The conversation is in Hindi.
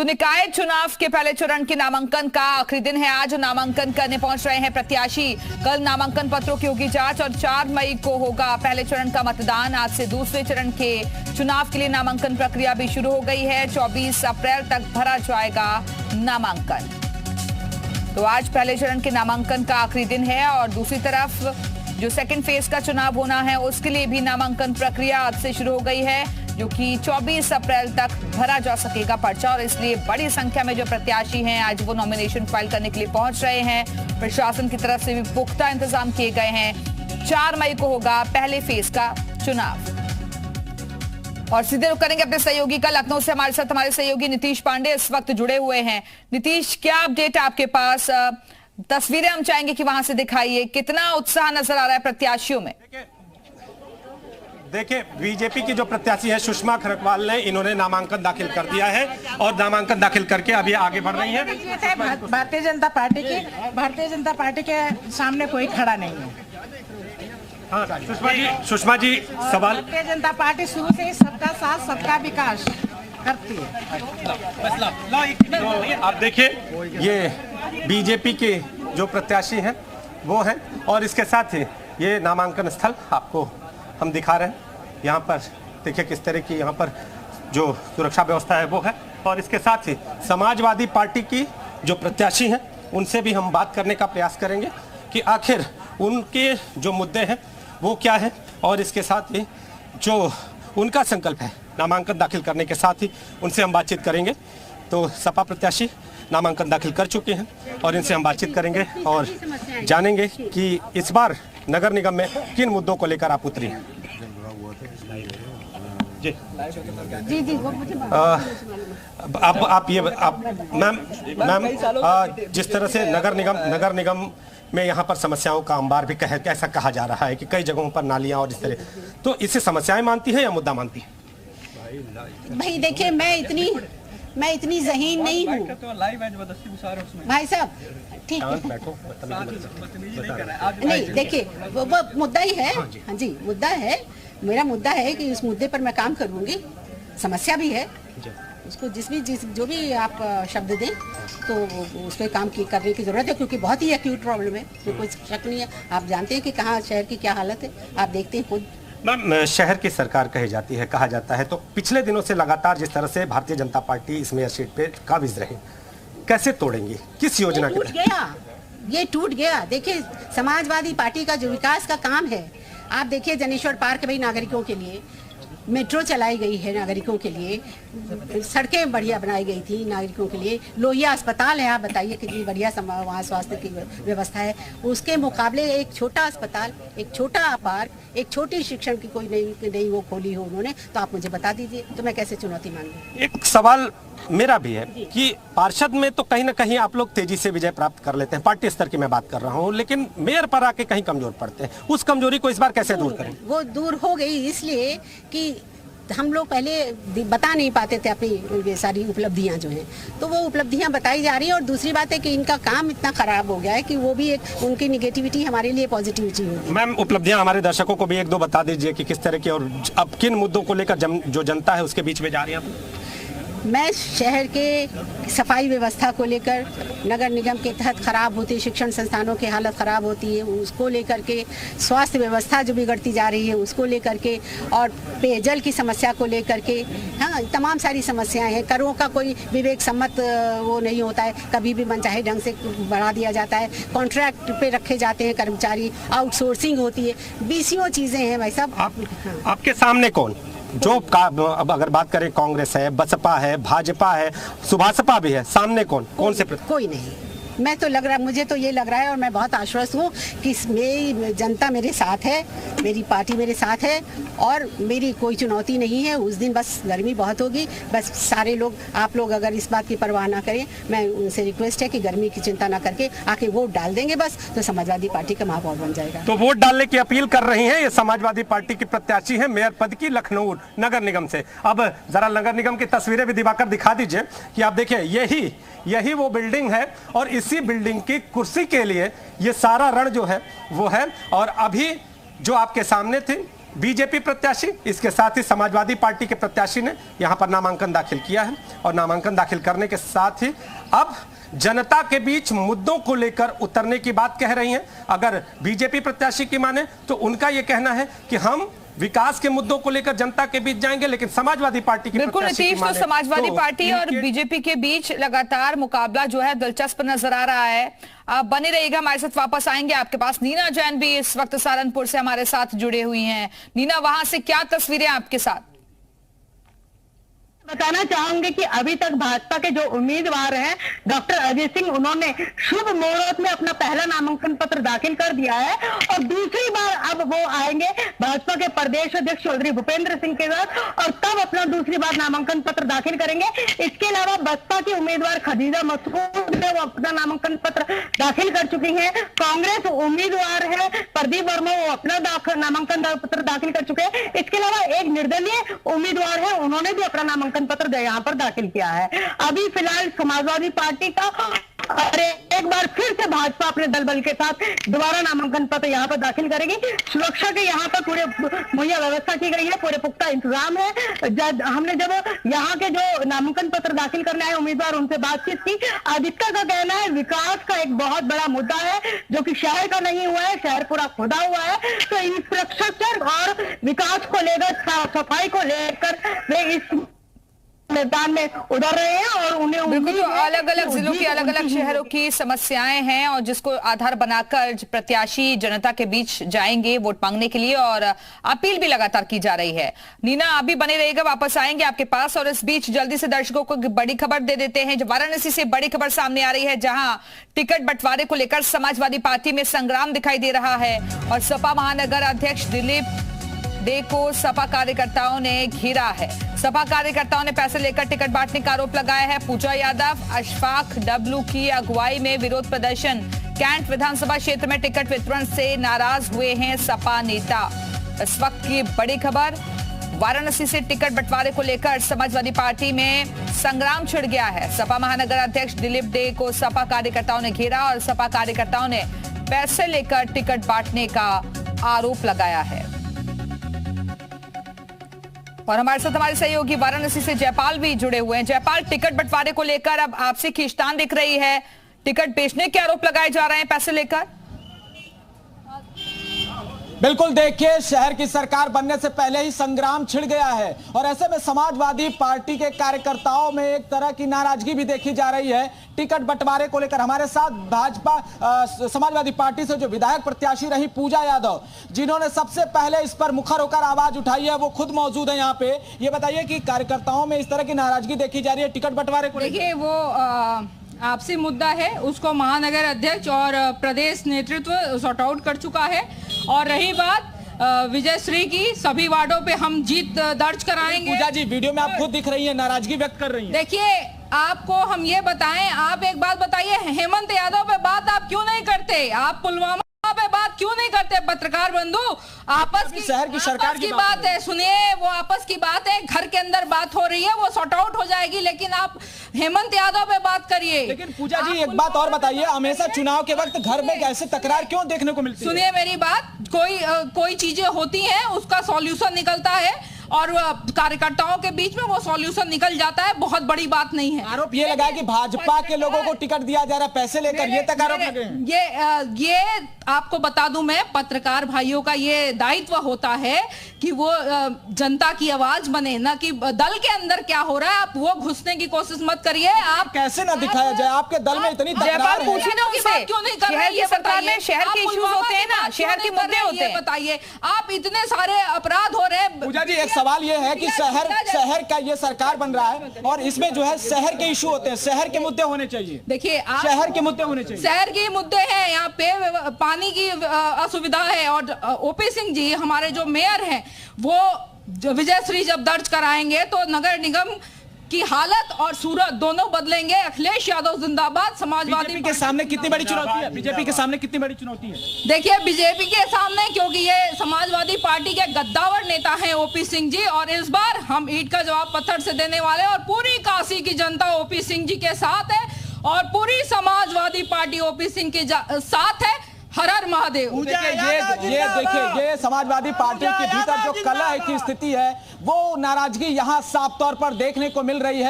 तो निकाय चुनाव के पहले चरण के नामांकन का आखिरी दिन है आज। नामांकन करने पहुंच रहे हैं प्रत्याशी। कल नामांकन पत्रों की होगी जांच और 4 मई को होगा पहले चरण का मतदान। आज से दूसरे चरण के चुनाव के लिए नामांकन प्रक्रिया भी शुरू हो गई है। 24 अप्रैल तक भरा जाएगा नामांकन। तो आज पहले चरण के नामांकन का आखिरी दिन है और दूसरी तरफ जो सेकंड फेज का चुनाव होना है उसके लिए भी नामांकन प्रक्रिया आज से शुरू हो गई है, जो कि 24 अप्रैल तक भरा जा सकेगा पर्चा। और इसलिए बड़ी संख्या में जो प्रत्याशी हैं आज वो नॉमिनेशन फाइल करने के लिए पहुंच रहे हैं। प्रशासन की तरफ से भी पुख्ता इंतजाम किए गए हैं। 4 मई को होगा पहले फेज का चुनाव। और सीधे रुक करेंगे अपने सहयोगी का। लखनऊ से हमारे साथ हमारे सहयोगी नीतीश पांडे इस वक्त जुड़े हुए हैं। नीतीश, क्या अपडेट है आपके पास? तस्वीरें हम चाहेंगे कि वहां से दिखाइए, कितना उत्साह नजर आ रहा है प्रत्याशियों में? देखिए, बीजेपी की जो प्रत्याशी है सुषमा खरकवाल ने इन्होंने नामांकन दाखिल कर दिया है और नामांकन दाखिल करके अभी आगे बढ़ रही है। भारतीय जनता पार्टी के सामने कोई खड़ा नहीं है। हाँ, सुषमा जी सवाल। भारतीय जनता पार्टी शुरू से ही सबका साथ सबका विकास करती है। तो आप देखिए, ये बीजेपी के जो प्रत्याशी हैं वो हैं और इसके साथ ही ये नामांकन स्थल आपको हम दिखा रहे हैं। यहाँ पर देखिए किस तरह की यहाँ पर जो सुरक्षा व्यवस्था है वो है। और इसके साथ ही समाजवादी पार्टी की जो प्रत्याशी हैं उनसे भी हम बात करने का प्रयास करेंगे कि आखिर उनके जो मुद्दे हैं वो क्या है और इसके साथ ही जो उनका संकल्प है नामांकन दाखिल करने के साथ ही उनसे हम बातचीत करेंगे। तो सपा प्रत्याशी नामांकन दाखिल कर चुके हैं और इनसे हम बातचीत करेंगे और जानेंगे कि इस बार नगर निगम में किन मुद्दों को लेकर आप उतरी हैं। जी जी आप मैम जिस तरह से नगर निगम में यहाँ पर समस्याओं का अंबार भी ऐसा कहा जा रहा है कि कई जगहों पर नालियां और इस तरह, तो इसे समस्याएं मानती है या मुद्दा मानती है? भाई देखिए, मैं इतनी ज़हीन नहीं हूँ भाई साहब, ठीक है। नहीं देखिए, वो मुद्दा ही है। हाँ जी, मुद्दा है। मेरा मुद्दा है कि उस मुद्दे पर मैं काम करूँगी। समस्या भी है, उसको जो भी आप शब्द दें तो उस पर काम करने की ज़रूरत है, क्योंकि बहुत ही एक्यूट प्रॉब्लम है, तो कोई शक नहीं है। आप जानते हैं कि कहाँ शहर की क्या हालत है, आप देखते हैं खुद। मैम, शहर की सरकार कही जाती है, कहा जाता है, तो पिछले दिनों से लगातार जिस तरह से भारतीय जनता पार्टी इस मेयर सीट पे काबिज रही, कैसे तोड़ेंगी, किस योजना के तहत? ये टूट गया। देखिए, समाजवादी पार्टी का जो विकास का काम है, आप देखिए जनेश्वर पार्क में नागरिकों के लिए मेट्रो चलाई गई है, नागरिकों के लिए सड़कें बढ़िया बनाई गई थी नागरिकों के लिए। लोहिया अस्पताल है, आप बताइए कितनी बढ़िया वहाँ स्वास्थ्य की व्यवस्था है। उसके मुकाबले एक छोटा अस्पताल, एक छोटा पार्क, एक छोटी शिक्षण की कोई नहीं वो खोली हो उन्होंने, तो आप मुझे बता दीजिए, तो मैं कैसे चुनौती मांगूं? एक सवाल मेरा भी है कि पार्षद में तो कहीं ना कहीं आप लोग तेजी से विजय प्राप्त कर लेते हैं, पार्टी स्तर की मैं बात कर रहा हूँ, लेकिन मेयर पर आके कहीं कमजोर पड़ते हैं। उस कमजोरी को इस बार कैसे दूर करें? वो दूर हो गई इसलिए कि हम लोग पहले बता नहीं पाते थे अपनी ये सारी उपलब्धियां जो हैं, तो वो उपलब्धियां बताई जा रही हैं। और दूसरी बात है कि इनका काम इतना खराब हो गया है कि वो भी एक उनकी निगेटिविटी हमारे लिए पॉजिटिविटी होगी। मैम, उपलब्धियां हमारे दर्शकों को भी 1-2 बता दीजिए कि किस तरह की और अब किन मुद्दों को लेकर जो जनता है उसके बीच में जा रही है। मैं शहर के सफाई व्यवस्था को लेकर, नगर निगम के तहत खराब होती शिक्षण संस्थानों की हालत ख़राब होती है उसको लेकर के, स्वास्थ्य व्यवस्था जो बिगड़ती जा रही है उसको लेकर के, और पेयजल की समस्या को लेकर के, हाँ तमाम सारी समस्याएं हैं। करों का कोई विवेक सम्मत वो नहीं होता है, कभी भी मनचाहे ढंग से बढ़ा दिया जाता है, कॉन्ट्रैक्ट पे रखे जाते हैं कर्मचारी, आउटसोर्सिंग होती है, बीसियों चीज़ें हैं भाई साहब। आपके सामने कौन जो अब अगर बात करें, कांग्रेस है, बसपा है, भाजपा है, सुभासपा भी है, सामने कौन से? कोई नहीं। मैं तो मुझे तो ये लग रहा है और मैं बहुत आश्वस्त हूँ कि मेरी जनता मेरे साथ है, मेरी पार्टी मेरे साथ है और मेरी कोई चुनौती नहीं है। उस दिन बस गर्मी बहुत होगी, बस सारे लोग, आप लोग अगर इस बात की परवाह ना करें, मैं उनसे रिक्वेस्ट है कि गर्मी की चिंता ना करके आके वोट डाल देंगे बस, तो समाजवादी पार्टी का महापौर बन जाएगा। तो वोट डालने की अपील कर रही हैं ये समाजवादी पार्टी की प्रत्याशी है मेयर पद की लखनऊ नगर निगम से। अब जरा नगर निगम की तस्वीरें भी दिखाकर दिखा दीजिए कि आप देखिए यही वो बिल्डिंग है और इसी बिल्डिंग की कुर्सी के लिए ये सारा रण जो है वो है। और अभी जो आपके सामने थी बीजेपी प्रत्याशी, इसके साथ ही समाजवादी पार्टी के प्रत्याशी ने यहां पर नामांकन दाखिल किया है और नामांकन दाखिल करने के साथ ही अब जनता के बीच मुद्दों को लेकर उतरने की बात कह रही हैं। अगर बीजेपी प्रत्याशी की माने तो उनका यह कहना है कि हम विकास के मुद्दों को लेकर जनता के बीच जाएंगे, लेकिन समाजवादी पार्टी की बिल्कुल नीतीश, तो समाजवादी पार्टी और बीजेपी के बीच लगातार मुकाबला जो है दिलचस्प नजर आ रहा है। आप बने रहिएगा, हमारे साथ वापस आएंगे आपके पास। नीना जैन भी इस वक्त सहारनपुर से हमारे साथ जुड़े हुई हैं। नीना, वहां से क्या तस्वीरें आपके साथ? बताना चाहूंगी कि अभी तक भाजपा के जो उम्मीदवार हैं डॉक्टर अजय सिंह, उन्होंने शुभ मुहूर्त में अपना पहला नामांकन पत्र दाखिल कर दिया है और दूसरी बार अब वो आएंगे भाजपा के प्रदेश अध्यक्ष चौधरी भूपेंद्र सिंह के साथ और तब अपना दूसरी बार नामांकन पत्र दाखिल करेंगे। इसके अलावा बसपा की उम्मीदवार खदीजा मसूद ने वो अपना नामांकन पत्र दाखिल कर चुकी है। कांग्रेस उम्मीदवार है प्रदीप वर्मा, वो अपना नामांकन पत्र दाखिल कर चुके हैं। इसके अलावा एक निर्दलीय उम्मीदवार है, उन्होंने भी अपना नामांकन पत्र यहाँ पर दाखिल किया है। अभी फिलहाल समाजवादी पार्टी का और एक बार फिर से भाजपा अपने दल बल के साथ दोबारा नामांकन पत्र यहाँ पर दाखिल करेगी। सुरक्षा के यहाँ पर पूरे मुहैया व्यवस्था की गई है, पूरे पुख्ता इंतजाम है। हमने जब यहाँ के जो नामांकन पत्र दाखिल करने आए उम्मीदवार, उनसे बातचीत की। आदित्य का कहना है विकास का एक बहुत बड़ा मुद्दा है जो कि शहर का नहीं हुआ है, शहर पूरा खुदा हुआ है। तो इंफ्रास्ट्रक्चर और विकास को लेकर, साफ सफाई को लेकर वे इस मैदान में उतर रहे हैं और उन्हें बिल्कुल, तो अलग अलग जिलों की अलग अलग शहरों की समस्याएं हैं और जिसको आधार बनाकर प्रत्याशी जनता के बीच जाएंगे वोट मांगने के लिए और अपील भी लगातार की जा रही है। नीना, अभी बने रहेगा, वापस आएंगे आपके पास। और इस बीच जल्दी से दर्शकों को बड़ी खबर दे देते हैं। वाराणसी से बड़ी खबर सामने आ रही है, जहां टिकट बंटवारे को लेकर समाजवादी पार्टी में संग्राम दिखाई दे रहा है और सपा महानगर अध्यक्ष दिलीप डे को सपा कार्यकर्ताओं ने घेरा है। सपा कार्यकर्ताओं ने पैसे लेकर टिकट बांटने का आरोप लगाया है। पूजा यादव, अशफाक डब्लू की अगुवाई में विरोध प्रदर्शन। कैंट विधानसभा क्षेत्र में टिकट वितरण से नाराज हुए हैं सपा नेता। इस वक्त की बड़ी खबर, वाराणसी से टिकट बंटवारे को लेकर समाजवादी पार्टी में संग्राम छिड़ गया है। सपा महानगर अध्यक्ष दिलीप डे को सपा कार्यकर्ताओं ने घेरा और सपा कार्यकर्ताओं ने पैसे लेकर टिकट बांटने का आरोप लगाया है। और हमारे साथ हमारे सहयोगी वाराणसी से जयपाल भी जुड़े हुए हैं। जयपाल, टिकट बंटवारे को लेकर अब आपसे खींचतान दिख रही है, टिकट बेचने के आरोप लगाए जा रहे हैं पैसे लेकर। बिल्कुल, देखिए शहर की सरकार बनने से पहले ही संग्राम छिड़ गया है और ऐसे में समाजवादी पार्टी के कार्यकर्ताओं में एक तरह की नाराजगी भी देखी जा रही है टिकट बंटवारे को लेकर। हमारे साथ भाजपा समाजवादी पार्टी से जो विधायक प्रत्याशी रही पूजा यादव, जिन्होंने सबसे पहले इस पर मुखर होकर आवाज उठाई है, वो खुद मौजूद है यहाँ पे। ये बताइए कि कार्यकर्ताओं में इस तरह की नाराजगी देखी जा रही है टिकट बंटवारे को लेकर। देखिए, वो आपसी मुद्दा है, उसको महानगर अध्यक्ष और प्रदेश नेतृत्व सॉर्ट आउट कर चुका है। और रही बात विजय श्री की, सभी वार्डों पे हम जीत दर्ज कराएंगे। पूजा जी, वीडियो में आप खुद दिख रही है, नाराजगी व्यक्त कर रही है। देखिए, आपको हम ये बताएं, आप एक बात बताइए, हेमंत यादव पे बात आप क्यों नहीं करते? आप पुलवामा पे बात क्यों नहीं करते? पत्रकार बंधु, आपस की शहर की सरकार की बात है, सुनिए, वो आपस की बात है, घर के अंदर बात हो रही है, वो सॉर्ट आउट हो जाएगी, लेकिन आप हेमंत यादव पे बात करिए। लेकिन पूजा जी, एक बात और बताइए, हमेशा चुनाव के वक्त घर में ऐसे तकरार क्यों देखने को मिलती है? सुनिए मेरी बात, कोई चीजें होती हैं, उसका सॉल्यूशन निकलता है और कार्यकर्ताओं के बीच में वो सॉल्यूशन निकल जाता है, बहुत बड़ी बात नहीं है। आरोप ये लगा कि भाजपा के लोगों को टिकट दिया जा रहा है पैसे लेकर, ये तक आरोप लगे हैं। ये आपको बता दूं, मैं पत्रकार भाइयों का ये दायित्व होता है कि वो जनता की आवाज बने, ना कि दल के अंदर क्या हो रहा है आप वो घुसने की कोशिश मत करिए। आप कैसे ना दिखाया जाए, आपके दल में इतनी जयपाल, पूछिए ना उनसे, क्यों नहीं कर रहे? ये सरकार में शहर के इश्यूज होते हैं ना, शहर के मुद्दे होते हैं, बताइए। आप इतने सारे अपराध हो रहे हैं। पूजा जी, एक सवाल ये है कि शहर का ये सरकार बन रहा है और इसमें जो है शहर के इशू होते हैं, शहर के मुद्दे होने चाहिए। देखिए, शहर के मुद्दे होने चाहिए, शहर के मुद्दे हैं, यहाँ पे पानी की असुविधा है। और ओपी सिंह जी, हमारे जो मेयर हैं, वो विजय श्री जब दर्ज कराएंगे तो नगर निगम की हालत और सूरत दोनों बदलेंगे। अखिलेश यादव जिंदाबाद। समाजवादी के सामने कितनी बड़ी चुनौती है? बीजेपी के सामने कितनी बड़ी चुनौती है? देखिए, बीजेपी के सामने, क्योंकि ये समाजवादी पार्टी के गद्दावर नेता हैं ओपी सिंह जी, और इस बार हम ईंट का जवाब पत्थर से देने वाले, और पूरी काशी की जनता ओपी सिंह जी के साथ है और पूरी समाजवादी पार्टी ओपी सिंह के साथ है। हर हर महादेव। देखिए ये समाजवादी पार्टी के भीतर जो कलह की स्थिति है वो नाराजगी यहाँ साफ तौर पर देखने को मिल रही है।